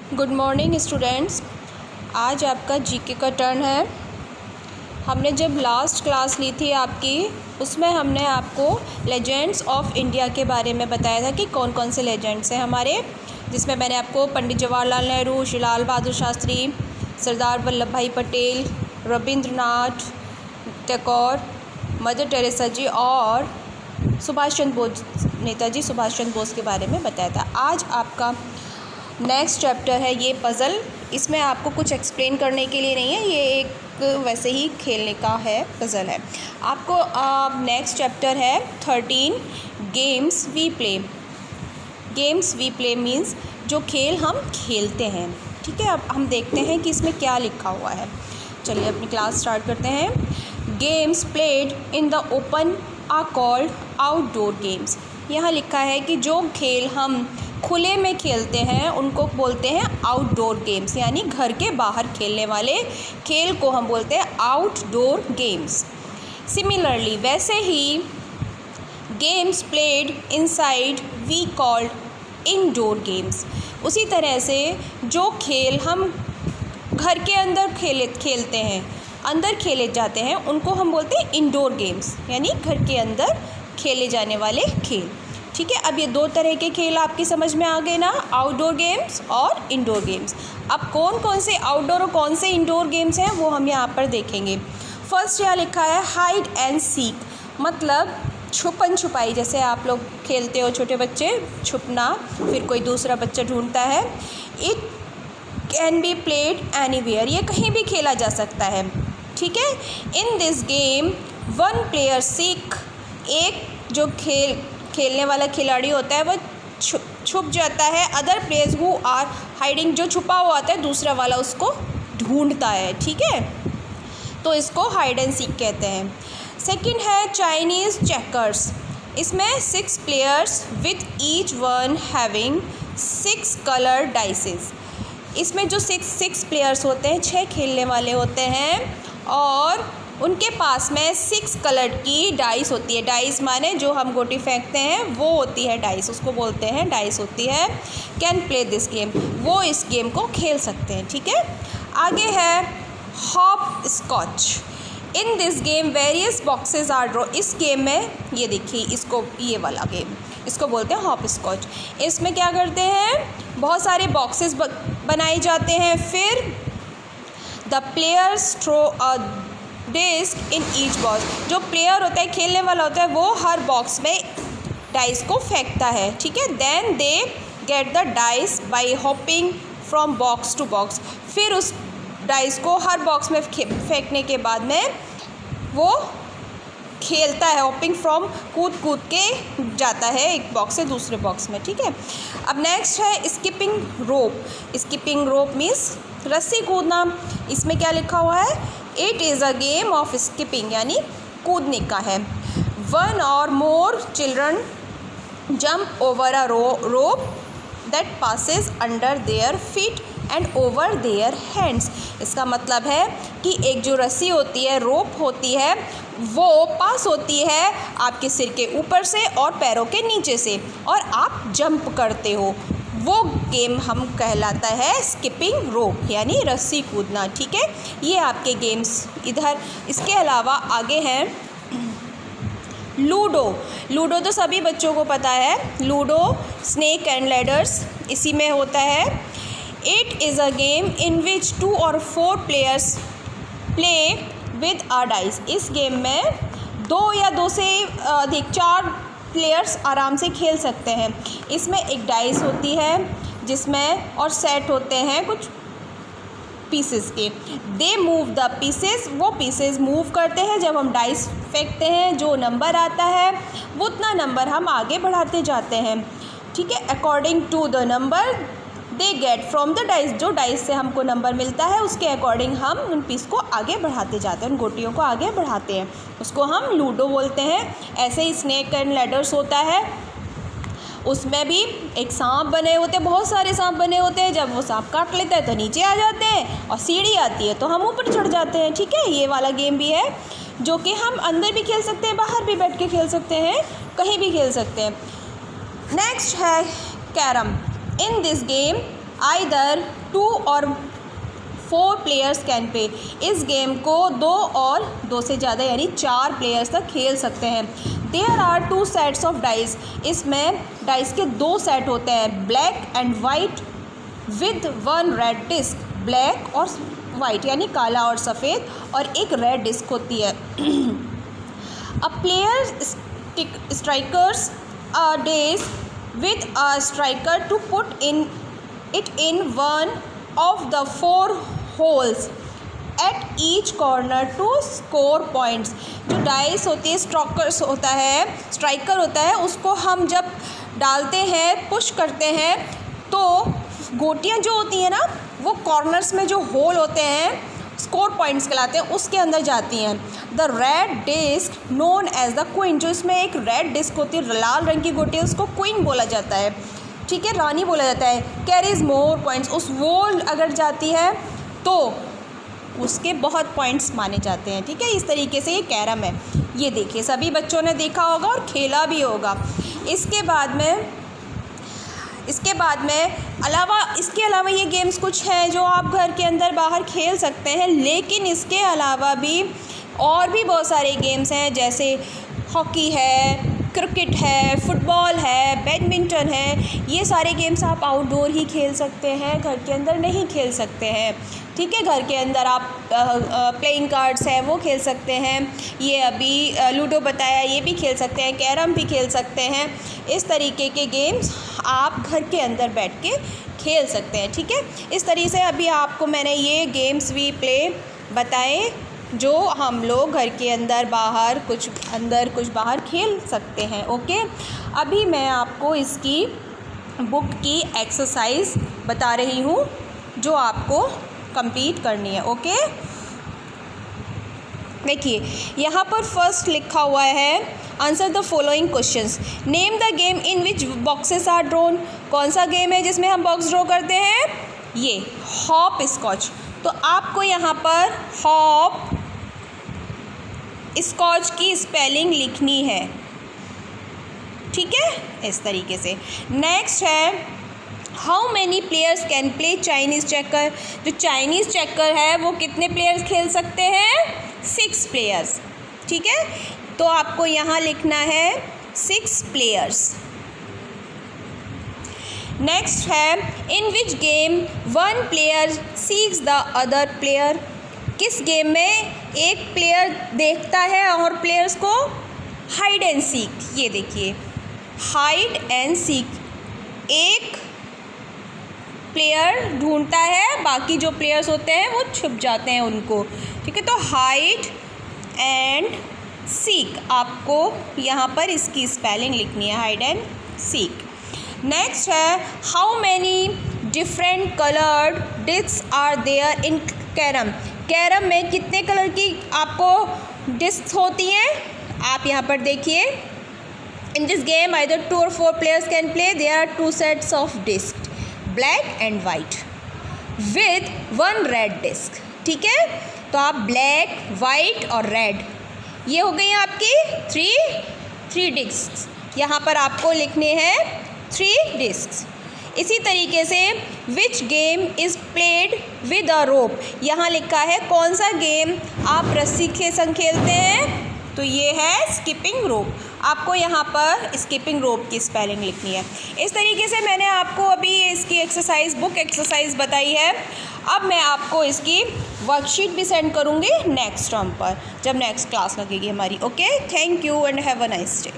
Good morning students. आज आपका GK का टर्न है। हमने जब लास्ट क्लास ली थी आपकी, उसमें हमने आपको लेजेंड्स ऑफ इंडिया के बारे में बताया था कि कौन कौन से लेजेंड्स हैं हमारे, जिसमें मैंने आपको पंडित जवाहरलाल नेहरू, लाल बहादुर शास्त्री, सरदार वल्लभ भाई पटेल, रविंद्रनाथ टैगोर, मदर टेरेसा जी और सुभाष चंद्र बोस, नेताजी सुभाष चंद्र बोस के बारे में बताया था। आज आपका नेक्स्ट चैप्टर है ये पज़ल। इसमें आपको कुछ एक्सप्लेन करने के लिए नहीं है, ये एक वैसे ही खेलने का है, पज़ल है। आपको नेक्स्ट चैप्टर है 13 games we play. Games we play means जो खेल हम खेलते हैं। ठीक है, अब हम देखते हैं कि इसमें क्या लिखा हुआ है। चलिए अपनी क्लास स्टार्ट करते हैं। Games played in the open are called outdoor games. यहाँ लिखा है कि जो खेल हम खुले में खेलते हैं उनको बोलते हैं आउटडोर गेम्स, यानी घर के बाहर खेलने वाले खेल को हम बोलते हैं आउटडोर गेम्स। सिमिलरली, वैसे ही games played inside we called indoor games. उसी तरह से जो खेल हम घर के अंदर खेलते हैं, अंदर खेले जाते हैं, उनको हम बोलते हैं इंडोर गेम्स, यानी घर के अंदर खेले जाने वाले खेल। ठीक है, अब ये दो तरह के खेल आपकी समझ में आ गए ना, आउटडोर गेम्स और इंडोर गेम्स। अब कौन कौन से आउटडोर और कौन से इंडोर गेम्स हैं वो हम यहाँ पर देखेंगे। फर्स्ट यहाँ लिखा है हाइड एंड सीक, मतलब छुपन छुपाई। जैसे आप लोग खेलते हो छोटे बच्चे, छुपना, फिर कोई दूसरा बच्चा ढूंढता है। It can be played anywhere, ये कहीं भी खेला जा सकता है। ठीक है, इन this game one player seek, एक जो खेलने वाला खिलाड़ी होता है वह छुप जाता है। Other players who are hiding, जो छुपा हुआ होता है दूसरा वाला उसको ढूंढता है। ठीक है, तो इसको हाइड एंड सीक कहते हैं। सेकंड है चाइनीज़ चेकर्स। इसमें 6 players with each one having 6 colour dices. इसमें जो 6 प्लेयर्स होते हैं, 6 खेलने वाले होते हैं और उनके पास में 6 कलर की डाइस होती है। डाइस माने जो हम गोटी फेंकते हैं वो होती है डाइस, उसको बोलते हैं डाइस होती है। कैन प्ले दिस गेम, वो इस गेम को खेल सकते हैं। ठीक है, आगे है hopscotch. In this game various boxes are draw. इस गेम में ये देखिए, इसको, ये वाला गेम, इसको बोलते हैं हॉप स्कॉच। इसमें क्या करते हैं, बहुत सारे बॉक्सेस बनाए जाते हैं, फिर the players throw a disc in each box. जो प्लेयर होता है, खेलने वाला होता है, वो हर बॉक्स में डाइस को फेंकता है। ठीक है, then they get the dice by hopping from box to box. फिर उस डाइस को हर बॉक्स में फेंकने के बाद में वो खेलता है, हॉपिंग फ्रॉम, कूद कूद के जाता है एक बॉक्स से दूसरे बॉक्स में। ठीक है, अब नेक्स्ट है skipping rope. Skipping rope means रस्सी कूदना। इसमें क्या लिखा हुआ है, it is a game of skipping, यानी कूदने का है। 1 or more children jump over a rope that passes under their feet and over their hands। इसका मतलब है कि एक जो रस्सी होती है, रोप होती है, वो पास होती है आपके सिर के ऊपर से और पैरों के नीचे से, और आप जंप करते हो। वो गेम हम कहलाता है स्किपिंग रोप, यानी रस्सी कूदना। ठीक है, ये आपके गेम्स इधर। इसके अलावा आगे हैं लूडो। लूडो तो सभी बच्चों को पता है। लूडो स्नेक एंड लैडर्स इसी में होता है। It is a game in which 2 or 4 players play with a dice. इस गेम में 2 या 2 से अधिक 4 प्लेयर्स आराम से खेल सकते हैं। इसमें एक डाइस होती है जिसमें, और सेट होते हैं कुछ पीसेस के। दे मूव द पीसेस, वो पीसेस मूव करते हैं जब हम डाइस फेंकते हैं। जो नंबर आता है वो उतना नंबर हम आगे बढ़ाते जाते हैं। ठीक है, according to the number they get from the dice. जो डाइस से हमको नंबर मिलता है उसके अकॉर्डिंग हम उन पीस को आगे बढ़ाते जाते हैं, उन गोटियों को आगे बढ़ाते हैं। उसको हम लूडो बोलते हैं। ऐसे ही स्नेक एंड लैडर्स होता है, उसमें भी एक सांप बने होते हैं, बहुत सारे सांप बने होते हैं। जब वो सांप काट लेता है तो नीचे आ जाते हैं, और सीढ़ी आती है तो हम ऊपर चढ़ जाते हैं। ठीक है, ये वाला गेम भी है जो कि हम अंदर भी खेल सकते हैं, बाहर भी बैठ के खेल सकते हैं, कहीं भी खेल सकते हैं। नेक्स्ट है carrom. In this game either 2 और 4 प्लेयर्स कैन प्ले। इस गेम को 2 और 2 से ज़्यादा यानी 4 प्लेयर्स तक खेल सकते हैं। There are 2 sets of dice. इसमें डाइस के 2 सेट होते हैं, black and white with 1 red disc. Black और वाइट यानी काला और सफ़ेद, और एक रेड डिस्क होती है। A player strikers a disc with a striker to put it in one of the 4 holes at each corner to score points। जो डाइस होती है, स्ट्राइकर होता है, उसको हम जब डालते हैं, पुश करते हैं, तो गोटियां जो होती हैं ना, वो कॉर्नर्स में जो होल होते हैं स्कोर पॉइंट्स कहलाते हैं, उसके अंदर जाती हैं। The red disc known as the queen. जो इसमें एक रेड डिस्क होती है, लाल रंग की गोटी, उसको क्वीन बोला जाता है, ठीक है, रानी बोला जाता है। Carries more points. उस वो अगर जाती है तो उसके बहुत पॉइंट्स माने जाते हैं, ठीक है। इस तरीके से ये कैरम है। ये देखिए, सभी बच्चों ने देखा होगा और खेला भी होगा। इसके बाद में इसके अलावा ये गेम्स कुछ हैं जो आप घर के अंदर बाहर खेल सकते हैं, लेकिन इसके अलावा भी और भी बहुत सारे गेम्स हैं, जैसे हॉकी है, क्रिकेट है, फुटबॉल है, बैडमिंटन है। ये सारे गेम्स आप आउटडोर ही खेल सकते हैं, घर के अंदर नहीं खेल सकते हैं, ठीक है। घर के अंदर आप प्लेइंग कार्ड्स हैं वो खेल सकते हैं, ये अभी लूडो बताया, ये भी खेल सकते हैं, कैरम भी खेल सकते हैं। इस तरीके के गेम्स आप घर के अंदर बैठ के खेल सकते हैं, ठीक है। इस तरीके से अभी आपको मैंने ये गेम्स वी प्ले बताए जो हम लोग घर के अंदर कुछ बाहर खेल सकते हैं, ओके। अभी मैं आपको इसकी बुक की एक्सरसाइज बता रही हूँ जो आपको कंप्लीट करनी है, ओके। देखिए, यहाँ पर फर्स्ट लिखा हुआ है, answer the following questions. Name the game in which boxes are drawn. कौन सा गेम है जिसमें हम बॉक्स ड्रॉ करते हैं? ये हॉप स्कॉच। तो आपको यहाँ पर हॉप स्कॉच की स्पेलिंग लिखनी है, ठीक है, इस तरीके से। नेक्स्ट है, how many players can play Chinese checker. जो चाइनीज़ चेकर है वो कितने प्लेयर्स खेल सकते हैं? 6 प्लेयर्स, ठीक है। तो आपको यहाँ लिखना है 6 प्लेयर्स। नेक्स्ट है, in which game 1 player seeks the other player. किस गेम में एक प्लेयर देखता है और प्लेयर्स को हाइड एंड सीक। ये देखिए, हाइड एंड सीक, एक प्लेयर ढूंढता है, बाकी जो प्लेयर्स होते हैं वो छुप जाते हैं उनको, ठीक है। तो हाइड एंड सीक, आपको यहाँ पर इसकी स्पेलिंग लिखनी है, हाइड एंड सीक। नेक्स्ट है, how many different coloured disc are there in carrom. Carrom में कितने कलर की आपको डिस्क होती हैं? आप यहाँ पर देखिए, in this game either 2 or 4 players can play. There are 2 sets of disc, black and white with 1 red disc, ठीक है। तो आप ब्लैक, वाइट और रेड, ये हो गई आपकी 3 डिस्क। यहाँ पर आपको लिखने हैं 3 डिस्क। इसी तरीके से which game is played with a rope. यहाँ लिखा है कौन सा गेम आप रस्सी के संग खेलते हैं, तो ये है स्किपिंग रोप। आपको यहाँ पर स्किपिंग रोप की स्पेलिंग लिखनी है। इस तरीके से मैंने आपको अभी इसकी बुक एक्सरसाइज बताई है। अब मैं आपको इसकी वर्कशीट भी सेंड करूँगी नेक्स्ट टर्म पर, जब नेक्स्ट क्लास लगेगी हमारी, okay. Thank you and have a nice day.